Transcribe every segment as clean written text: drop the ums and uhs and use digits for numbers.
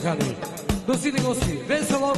Kani. Dosidni gosti, veselo!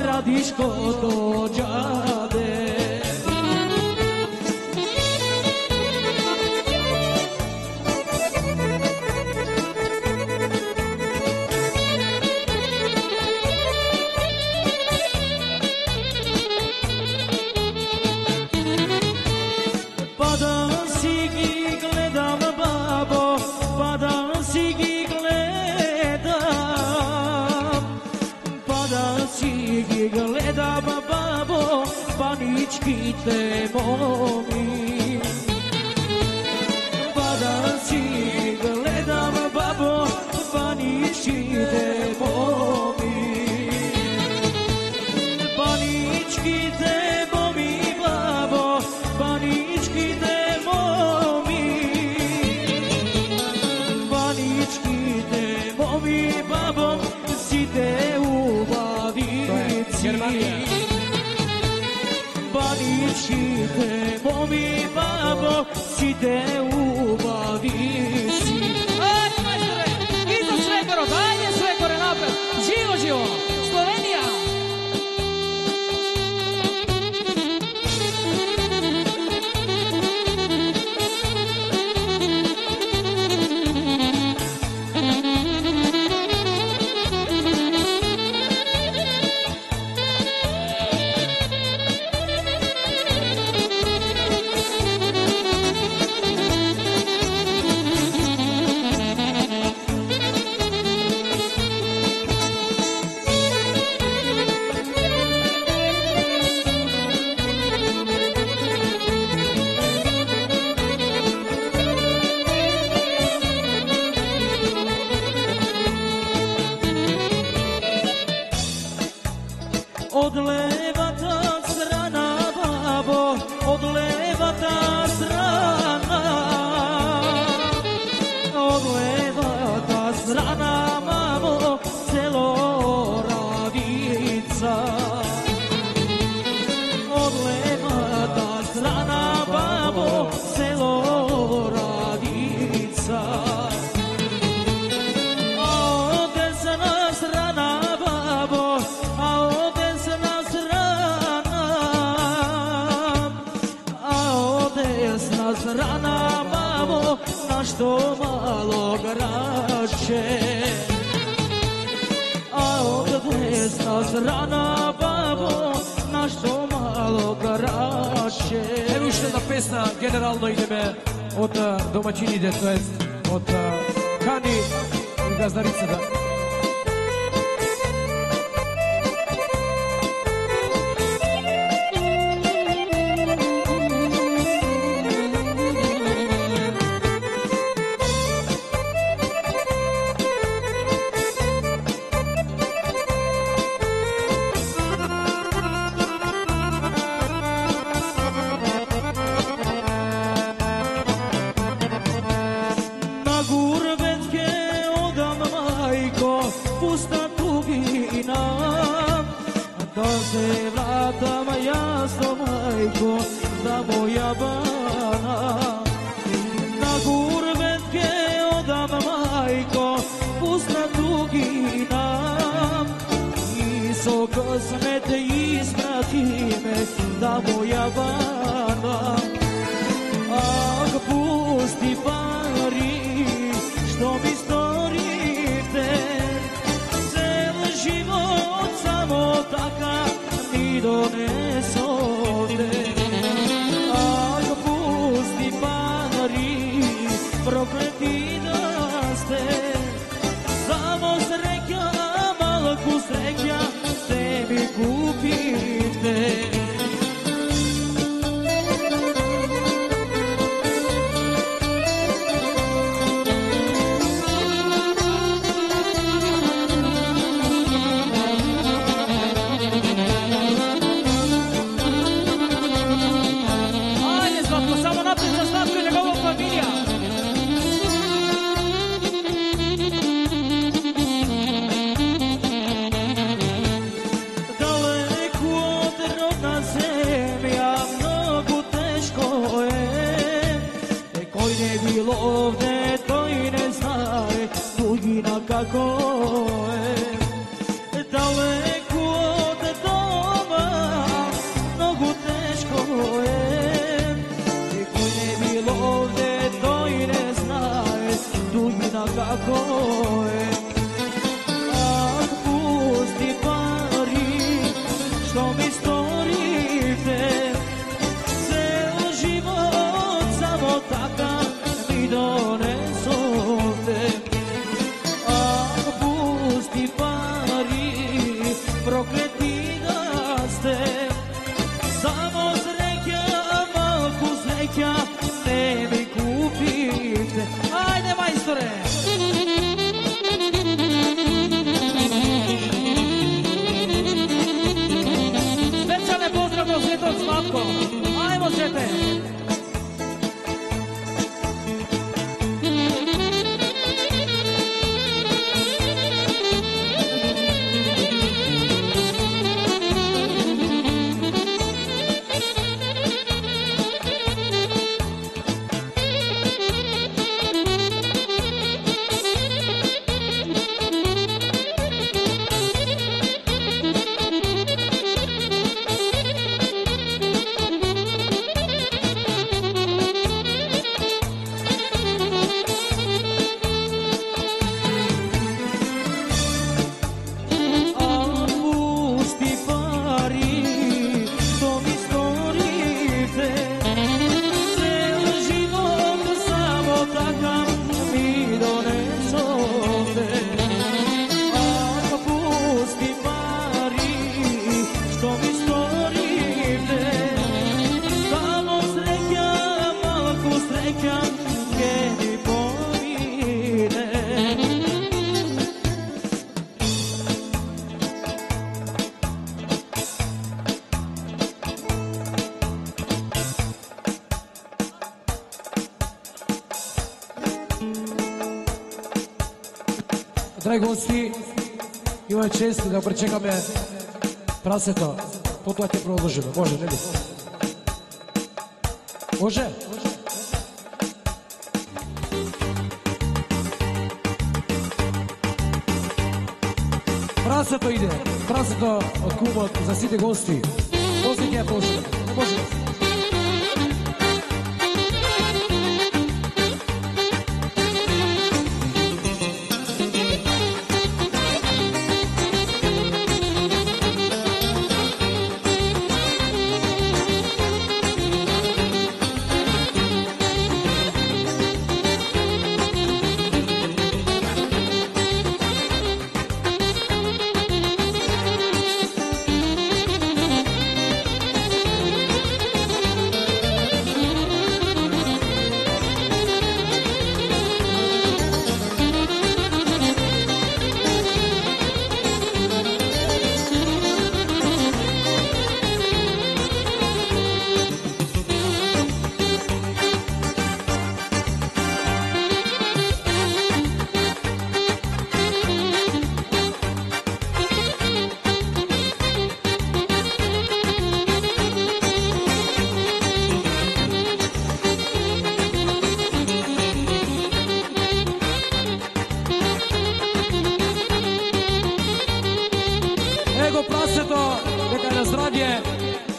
Radiško dođade. Pa da si gi gledam babo, pa da si gi gledam, pa da si gi gledam babo, panički te molim. Pa da si gi gledam babo, panički te molim. Panički te molim babo, panički te molim. Panički te molim babo, si te u bavici. Panički te molim babo, si te u bavici. Ajde majstore, idu sve gore, dajde sve gore napred. Živo, živo, Slovenija. Od leva ta strana babo, od leva ta strana, od leva ta strana mamo, selo Ravica. Od leva ta strana babo, selo Ravica. A desna strana babo, a desna strana mamo, našto malo grače. A od desna strana babo, našto malo grače. Evo još jedna pesna, generalno ideme od domaćinide, to jest od Kani i Gazdarice. Pusta tugina, da se vratam jasno majko, da moja bana. Na gurbetke odam majko, pusta tugina, i soko smete isprati me, da moja bana. Ah, pusti pari, što mi storite, je daleko od doma, mnogo teško je. Niko ne bilo ovdje, to i ne znaje, tuđina kako je. Ah, pusti pari, što mi storite, ceo život samo takav mi donesote. Ah, pusti pari, prokleti da ste, samo sreća, malku sreća, ne mi kupite. Ajde, majstore! Specijalne pozdrav do Svetog Slavko. Ajmo, Svete! Dragi gosti, imamo čest da pričekame praseto, potom te продолжимо. Može, ne bi? Može? Praseto ide, praseto od kuma za site gosti. Posljednje je posljednje, može.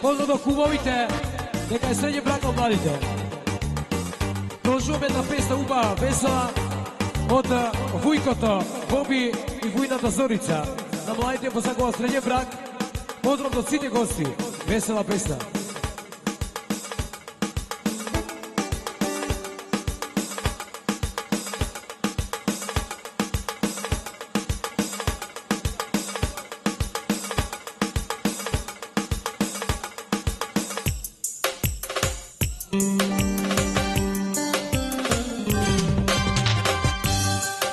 Pozdrav do kumovite, neka je srednje brakom mladite. Продължуваме една песна уба, весела от Вуйкото, Боби и Вуйната Зорица. На младите посакува среднje брак. Поздрав до сите гости. Весела песна.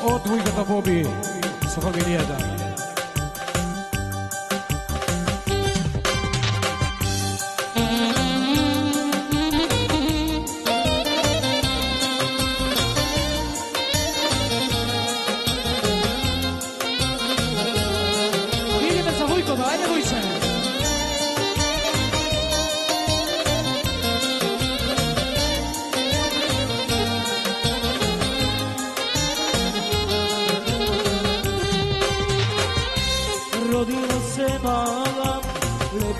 От Вуйката Боби со фамилијата. Ideme sa Vujkom, ajde Vujče.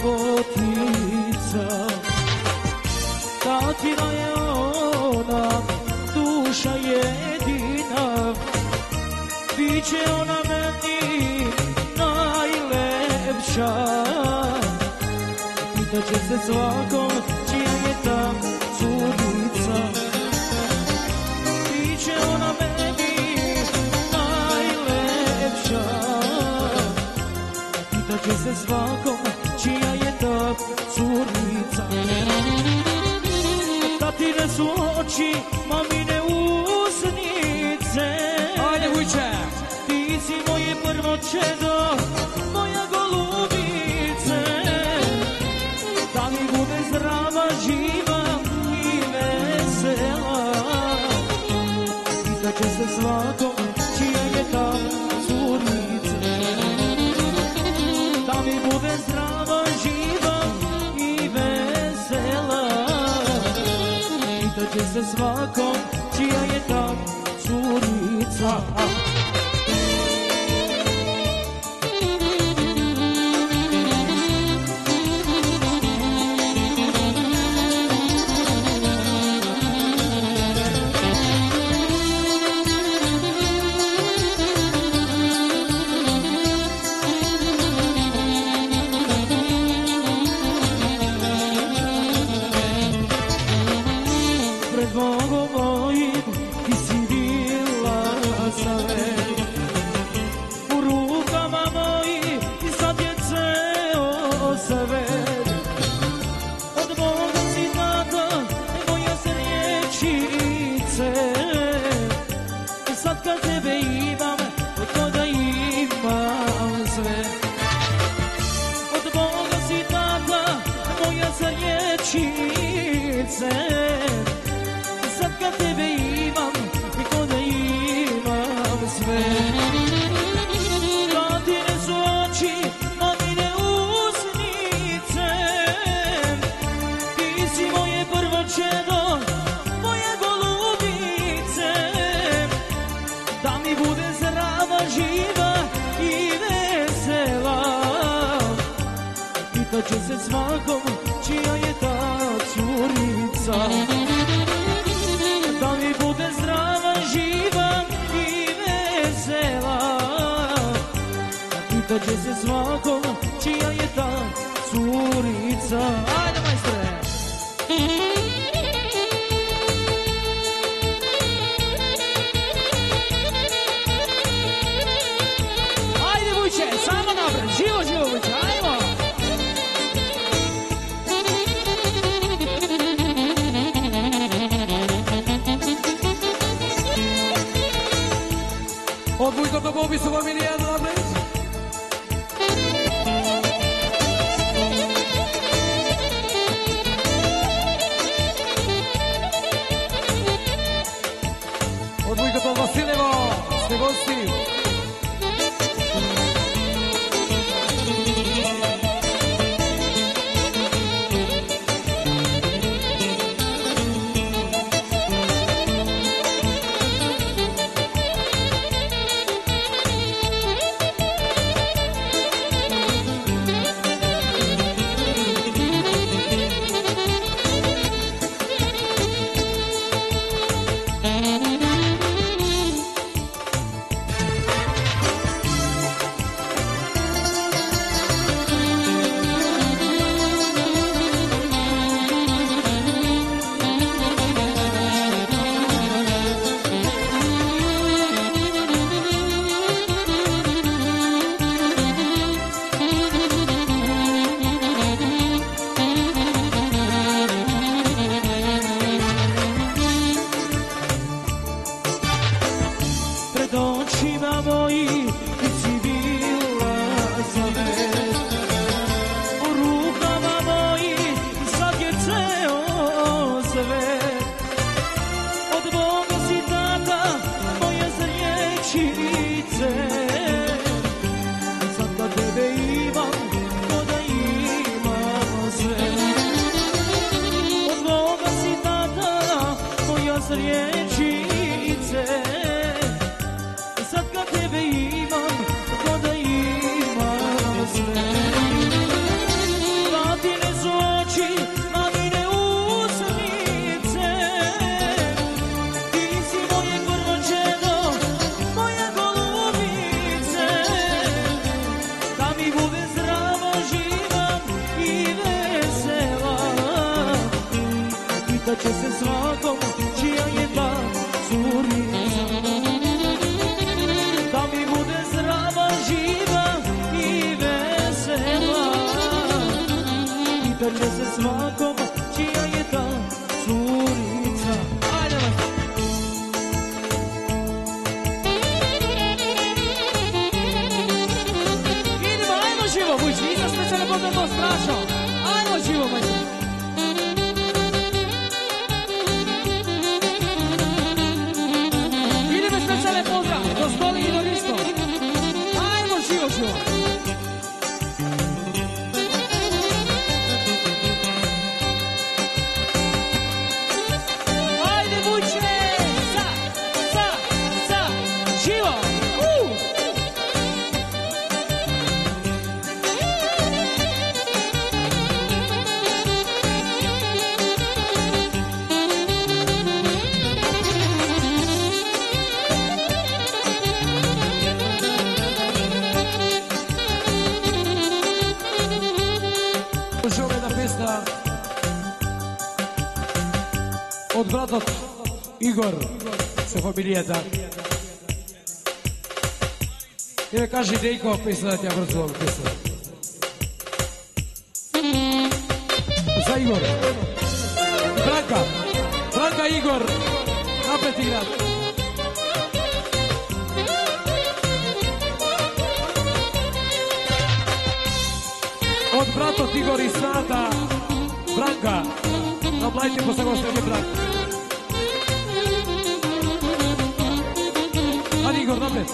ljepotica. Tatina je ona, duša jedina, biće ona meni najlepša. Pitaće se svakom čija je ta curica. Biće ona meni najlepša. Pitaće se svakom čija je ta curica. Tatine su oči, mamine usnice. Ajde Vujče! Ti si moje prvo čedo, moja golubice. Da mi bude zdrava, živa i vesela. Pitaće se svakom čija je ta curica. Da mi bude zdrava, živa i vesela. Pitaće se svakom čija je ta curica. Pred Bogom mojim ti si bila sve. U rukama mojih ti sad je ceo svet. Od Boga si data moja se riječice. I sad kad tebe imam, to da imam sve. Od Boga si data moja se riječice. Sad kad tebe imam, niko da imam sve. Tatine su oči, mamine usnice. Ti si moje prvo čedo, moje golubice. Da mi bude zdrava, živa i vesela. Pitaće se svakom čija je ta curica. Da mi bude zdrava, živa i vesela. Pitaće se svakom čija je ta curica. Ajde majstre! Ajde Vujče, samo napred, živo Vujče, ajmo! Od Vujka do Bobi su vam ili jedno napred? Od Vujka do Vasilevo, ste gosti. Pitaće se svakom čija je ta curica. Da mi bude zdrava, živa i vesela. Pitaće se svakom čija je ta curica. Ajde, idemo, ajmo živo, Vujči, i za specijalne pozdrav to strašno. Ajmo živo, majko. Idemo specijalne pozdrav, do stoli i do listo. Ajmo živo, živo. Ajde, Vujče, živo. Žovena pesma od bratot Igor sa familijeta. I me kaži Dejko, pesma da ti ja brzo ovu pesma. Za Igor. Branka Igor, napet igrat. Od bratot Igor i Snata, Branka, na mlajte po sagosrednje brak. Hadi Igor, napred.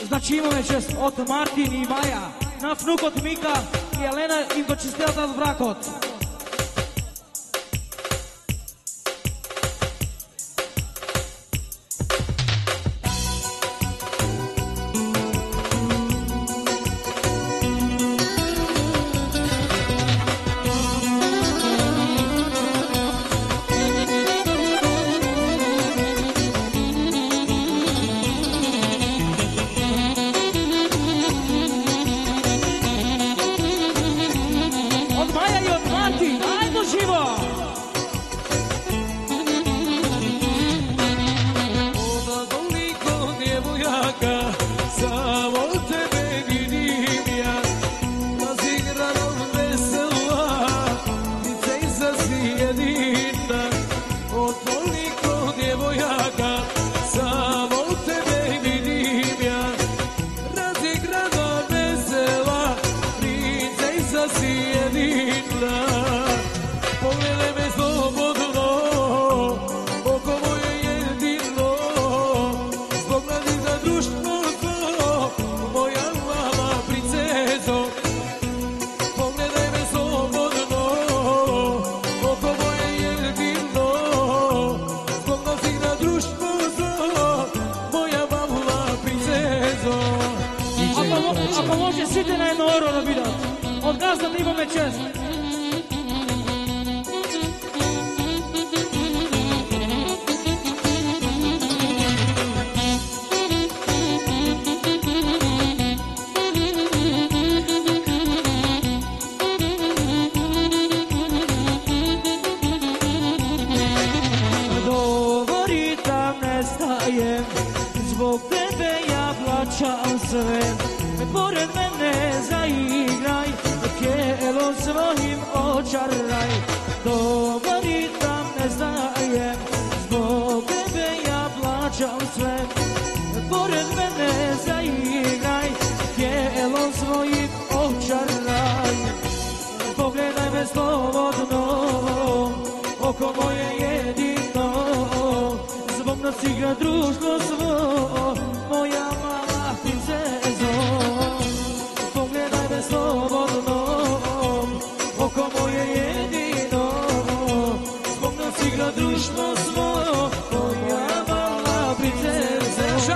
Znači imаме чест от Мартин и Маја, на внукот Мика и Елена им го честитат бракот. jedina. Pogledaj me slobodno, oko moje jedino. Zbog mladih za društvo to, moja mala princezo. Pogledaj me slobodno, oko moje jedino. Zbog mladih za društvo to, moja mala princezo. Ako može svi na jedno oro da vidat. Od gazda da imame čest. Govoritam ne stajem, zbog tebe ja plaćam sve. Pored mene zaigraj, tijelo svojim očaraj. Govoritam ne znajem, zbog tebe ja plaćam sve. Pored mene zaigraj, tijelo svojim očaraj. Pogledaj me slobodno, oko moje jedino. Zbog nas igra društvo svo, moja mala princezo. Pogledaj me slobodno, oko moje jedino. Zbog nas igra društvo svo, moja mala princezo.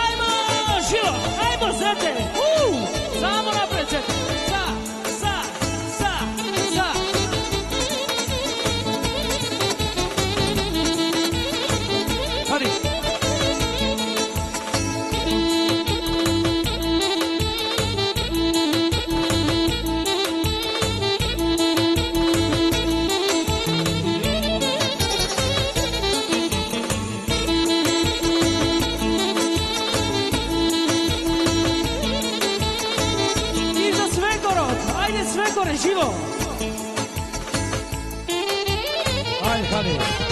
Ajmo, Žilo, ajmo zete! Samo napred zete! Sa! Hadi. I za Svegorod, ajde Svegore, živo! Ajde, Hani.